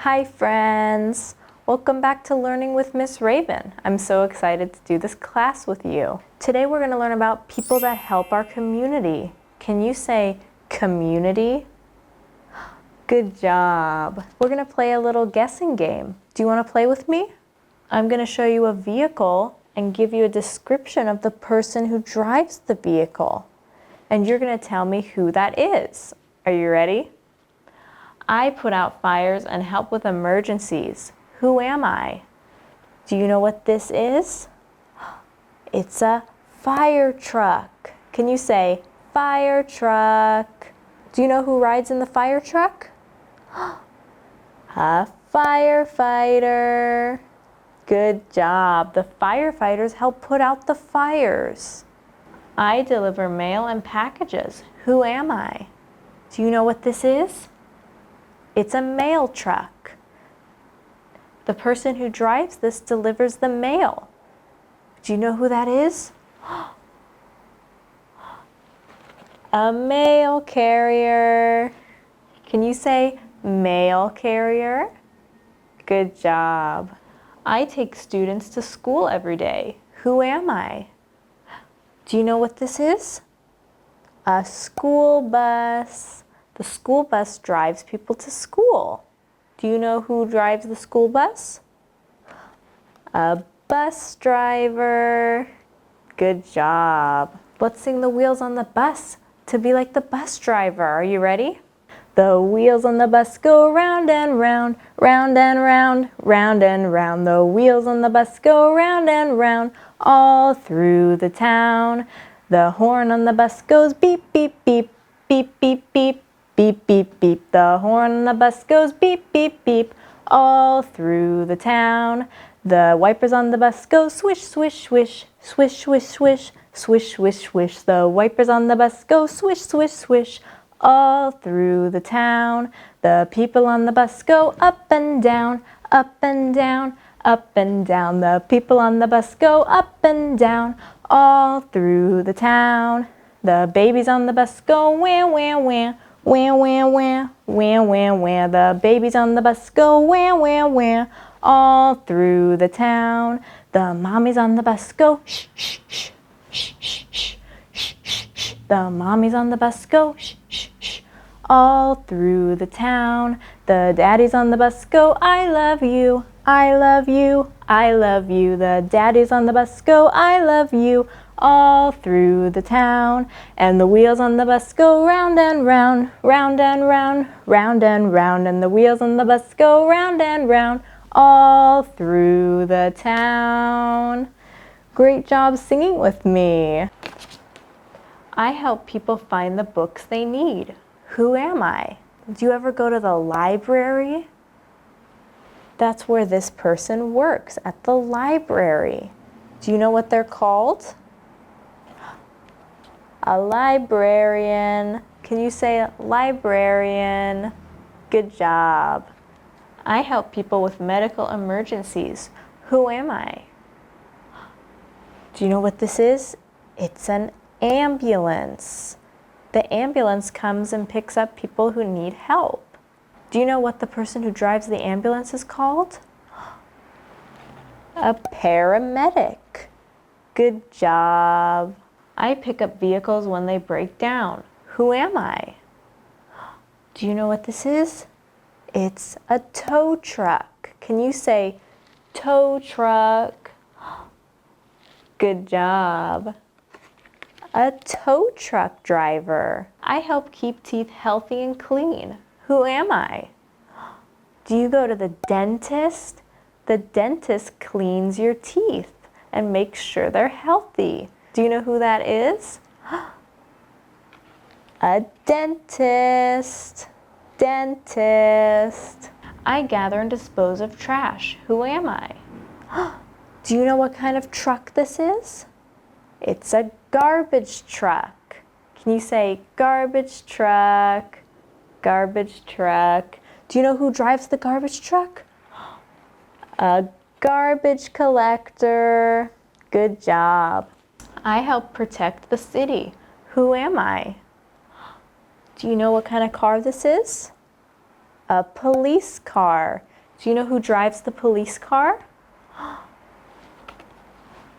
Hi friends! Welcome back to Learning with Miss Raven. I'm so excited to do this class with you. Today we're going to learn about people that help our community. Can you say community? Good job! We're going to play a little guessing game. Do you want to play with me? I'm going to show you a vehicle and give you a description of the person who drives the vehicle. And you're going to tell me who that is. Are you ready? I put out fires and help with emergencies. Who am I? Do you know what this is? It's a fire truck. Can you say fire truck? Do you know who rides in the fire truck? A firefighter. Good job. The firefighters help put out the fires. I deliver mail and packages. Who am I? Do you know what this is? It's a mail truck. The person who drives this delivers the mail. Do you know who that is? A mail carrier. Can you say mail carrier? Good job. I take students to school every day. Who am I? Do you know what this is? A school bus. The school bus drives people to school. Do you know who drives the school bus? A bus driver. Good job. Let's sing the wheels on the bus to be like the bus driver. Are you ready? The wheels on the bus go round and round, round and round, round and round. The wheels on the bus go round and round, all through the town. The horn on the bus goes beep, beep, beep, beep, beep, beep, beep, beep, beep. The horn on the bus goes beep, beep, beep, all through the town. The wipers on the bus go swish, swish, swish, swish, swish, swish, swish, swish, swish. The wipers on the bus go swish, swish, swish, all through the town. The people on the bus go up and down, up and down, up and down. The people on the bus go up and down, all through the town. The babies on the bus go wah, wah, wah, wah, wah, wah, wah, wah, wah. The babies on the bus go wah, wah, wah, all through the town. The mommies on the bus go shh, shh, shh, shh, shh, shh, shh, shh, shh. The mommies on the bus go shh, shh, shh, all through the town. The daddies on the bus go I love you, I love you, I love you. The daddies on the bus go I love you, all through the town. And the wheels on the bus go round and round, round and round, round and round. And the wheels on the bus go round and round, all through the town. Great job singing with me. I help people find the books they need. Who am I? Do you ever go to the library? That's where this person works, at the library. Do you know what they're called? A librarian. Can you say librarian? Good job. I help people with medical emergencies. Who am I? Do you know what this is? It's an ambulance. The ambulance comes and picks up people who need help. Do you know what the person who drives the ambulance is called? A paramedic. Good job. I pick up vehicles when they break down. Who am I? Do you know what this is? It's a tow truck. Can you say tow truck? Good job. A tow truck driver. I help keep teeth healthy and clean. Who am I? Do you go to the dentist? The dentist cleans your teeth and makes sure they're healthy. Do you know who that is? A dentist. Dentist. I gather and dispose of trash. Who am I? Do you know what kind of truck this is? It's a garbage truck. Can you say garbage truck? Garbage truck. Do you know who drives the garbage truck? A garbage collector. Good job. I help protect the city. Who am I? Do you know what kind of car this is? A police car. Do you know who drives the police car?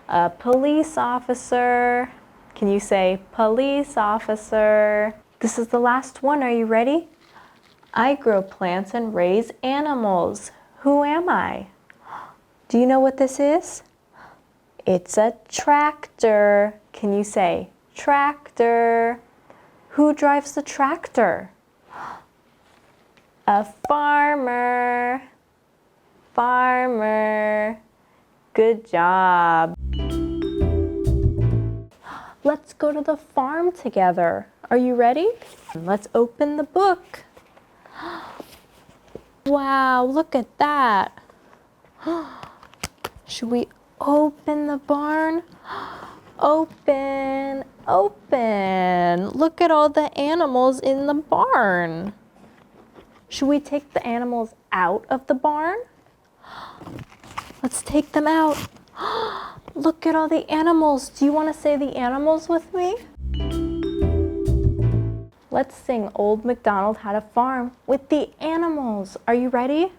A police officer. Can you say police officer? This is the last one. Are you ready? I grow plants and raise animals. Who am I? Do you know what this is? It's a tractor. Can you say tractor? Who drives the tractor? A farmer. Farmer. Good job. Let's go to the farm together. Are you ready? Let's open the book. Wow, look at that. Should we open the barn? Open, open. Look at all the animals in the barn. Should we take the animals out of the barn? Let's take them out. Look at all the animals. Do you want to say the animals with me? Let's sing Old MacDonald Had a Farm with the animals. Are you ready?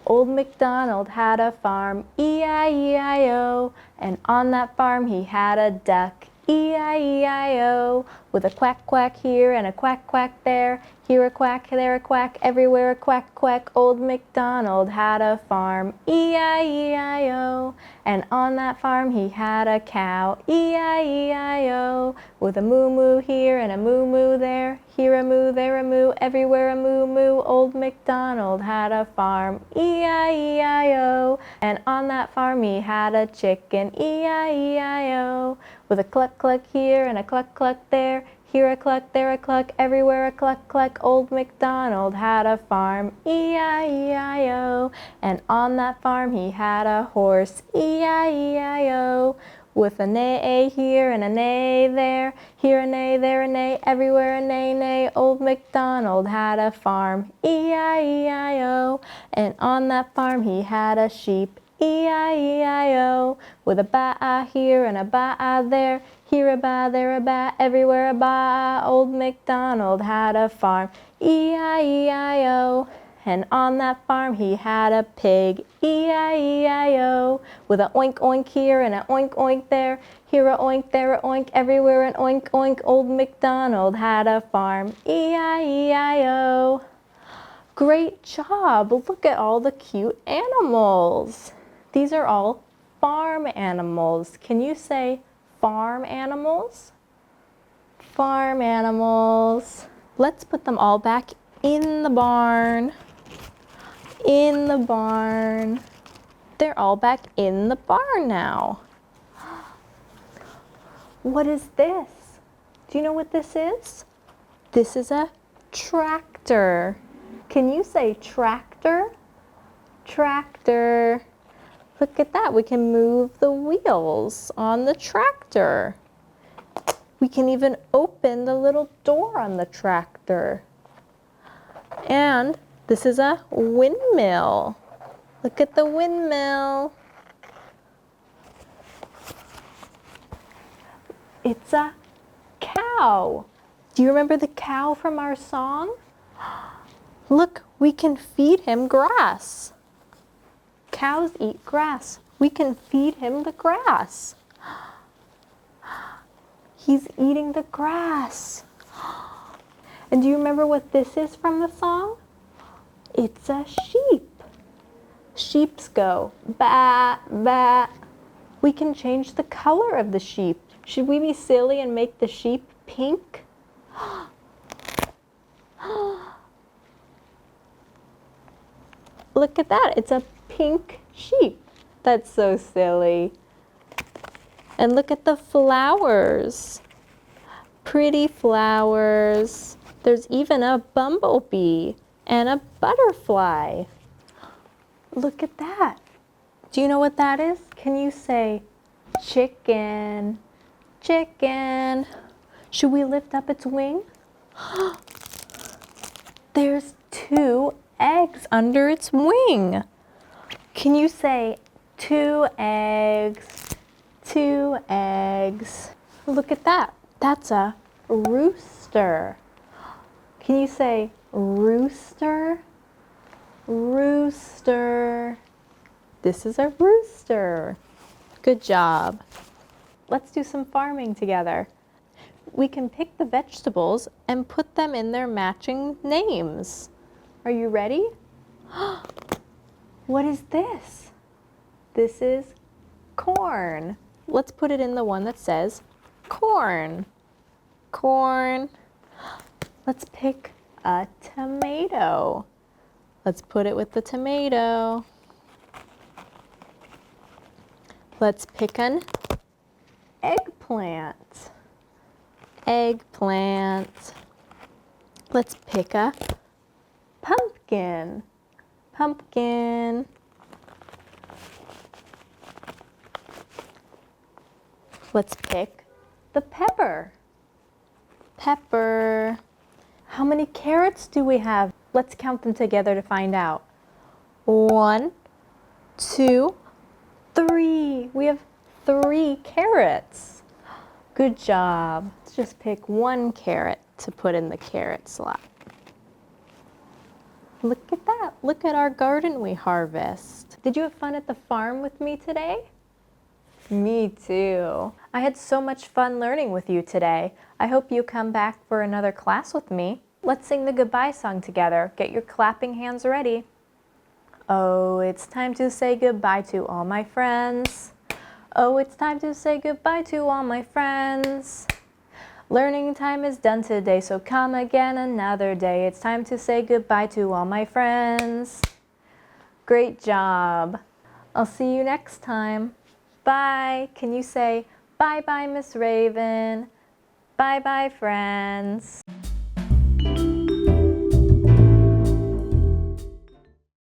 Old MacDonald had a farm, E-I-E-I-O, and on that farm he had a duck, E-I-E-I-O, with a quack quack here and a quack quack there, here a quack, there a quack, everywhere a quack quack. Old MacDonald had a farm, E-I-E-I-O, and on that farm he had a cow, E-I-E-I-O, with a moo moo here and a moo moo there, here a moo, there a moo, everywhere a moo moo. Old MacDonald had a farm, E-I-E-I-O, and on that farm he had a chicken, E-I-E-I-O, with a cluck cluck here and a cluck cluck there, here a cluck, there a cluck, everywhere a cluck cluck. Old MacDonald had a farm, E-I-E-I-O, and on that farm he had a horse, E-I-E-I-O, with a neigh here and a neigh there, here a neigh, there a neigh, everywhere a neigh neigh. Old MacDonald had a farm, E-I-E-I-O, and on that farm he had a sheep, E-I-E-I-O, with a ba here and a ba there, here a ba, there a ba, everywhere a ba. Old MacDonald had a farm, E-I-E-I-O, and on that farm he had a pig, E-I-E-I-O, with a oink oink here and a oink oink there, here a oink, there a oink, everywhere an oink oink. Old MacDonald had a farm, E-I-E-I-O. Great job! Look at all the cute animals. These are all farm animals. Can you say farm animals? Farm animals. Let's put them all back in the barn. In the barn. They're all back in the barn now. What is this? Do you know what this is? This is a tractor. Can you say tractor? Tractor. Look at that. We can move the wheels on the tractor. We can even open the little door on the tractor. And this is a windmill. Look at the windmill. It's a cow. Do you remember the cow from our song? Look, we can feed him grass. Cows eat grass. We can feed him the grass. He's eating the grass. And do you remember what this is from the song? It's a sheep. Sheeps go ba, ba. We can change the color of the sheep. Should we be silly and make the sheep pink? Look at that. It's a pink sheep. That's so silly. And look at the flowers. Pretty flowers. There's even a bumblebee and a butterfly. Look at that. Do you know what that is? Can you say chicken? Chicken. Should we lift up its wing? There's 2 eggs under its wing. Can you say 2 eggs? 2 eggs. Look at that. That's a rooster. Can you say rooster? Rooster. This is a rooster. Good job. Let's do some farming together. We can pick the vegetables and put them in their matching names. Are you ready? What is this? This is corn. Let's put it in the one that says corn. Corn. Let's pick a tomato. Let's put it with the tomato. Let's pick an eggplant. Eggplant. Let's pick a pumpkin. Pumpkin. Let's pick the pepper. Pepper. How many carrots do we have? Let's count them together to find out. 1, 2, 3. We have 3 carrots. Good job. Let's just pick 1 carrot to put in the carrot slot. Look at that. Look at our garden we harvest. Did you have fun at the farm with me today? Me too. I had so much fun learning with you today. I hope you come back for another class with me. Let's sing the goodbye song together. Get your clapping hands ready. Oh, it's time to say goodbye to all my friends. Oh, it's time to say goodbye to all my friends. Learning time is done today, so come again another day. It's time to say goodbye to all my friends. Great job. I'll see you next time. Bye. Can you say bye-bye, Miss Raven? Bye-bye, friends.